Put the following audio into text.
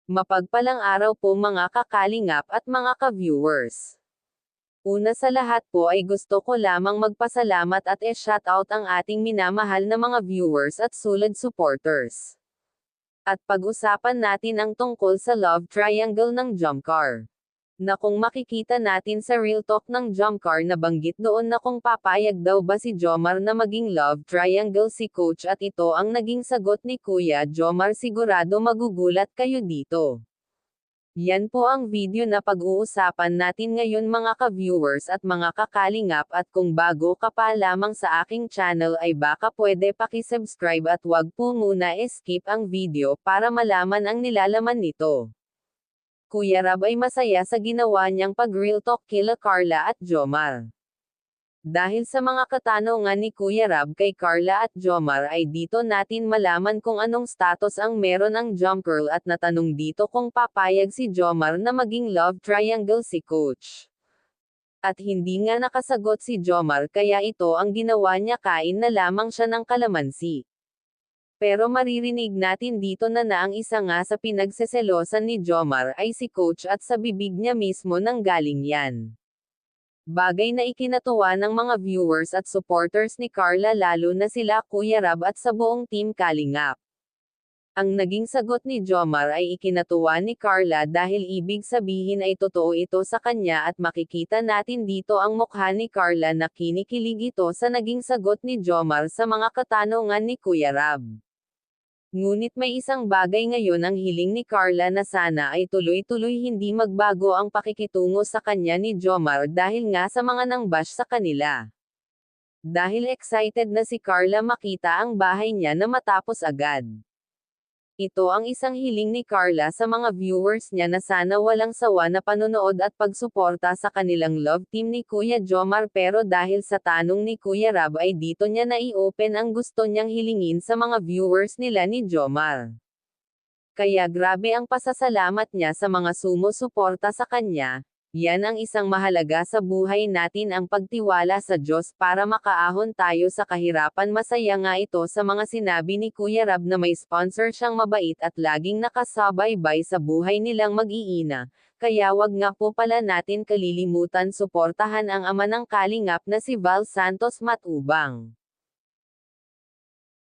Mapagpalang araw po mga kakalingap at mga ka-viewers. Una sa lahat po ay gusto ko lamang magpasalamat at shoutout ang ating minamahal na mga viewers at solid supporters. At pag-usapan natin ang tungkol sa love triangle ng Jomcar. Na kung makikita natin sa Real Talk ng Jomcar na banggit doon na kung papayag daw ba si Jomar na maging love triangle si Coach at ito ang naging sagot ni Kuya Jomar, sigurado magugulat kayo dito. Yan po ang video na pag-uusapan natin ngayon mga ka-viewers at mga kakalingap, at kung bago ka pa lamang sa aking channel ay baka pwede paki-subscribe at wag po muna skip ang video para malaman ang nilalaman nito. Kuya Rab ay masaya sa ginawa niyang pag-real talk kila Carla at Jomar. Dahil sa mga katanungan ni Kuya Rab kay Carla at Jomar ay dito natin malaman kung anong status ang meron ang Jomcar, at natanong dito kung papayag si Jomar na maging love triangle si Coach. At hindi nga nakasagot si Jomar, kaya ito ang ginawa niya, kain na lamang siya ng kalamansi. Pero maririnig natin dito na ang isa nga sa pinagseselosan ni Jomar ay si Coach, at sa bibig niya mismo nang galing yan. Bagay na ikinatuwa ng mga viewers at supporters ni Carla, lalo na sila Kuya Rab at sa buong team Kalingap. Ang naging sagot ni Jomar ay ikinatuwa ni Carla dahil ibig sabihin ay totoo ito sa kanya, at makikita natin dito ang mukha ni Carla na kinikilig ito sa naging sagot ni Jomar sa mga katanungan ni Kuya Rab. Ngunit may isang bagay ngayon ang hiling ni Carla na sana ay tuloy-tuloy hindi magbago ang pakikitungo sa kanya ni Jomar dahil nga sa mga nangbash sa kanila. Dahil excited na si Carla makita ang bahay niya na matapos agad. Ito ang isang hiling ni Carla sa mga viewers niya na sana walang sawa na panonood at pagsuporta sa kanilang love team ni Kuya Jomar, pero dahil sa tanong ni Kuya Rab ay dito niya na i-open ang gusto niyang hilingin sa mga viewers nila ni Jomar. Kaya grabe ang pasasalamat niya sa mga sumusuporta sa kanya. Yan ang isang mahalaga sa buhay natin, ang pagtiwala sa Diyos para makaahon tayo sa kahirapan. Masaya nga ito sa mga sinabi ni Kuya Rab na may sponsor siyang mabait at laging nakasabaybay sa buhay nilang mag-iina. Kaya wag nga po pala natin kalilimutan suportahan ang ama ng Kalingap na si Val Santos Matubang.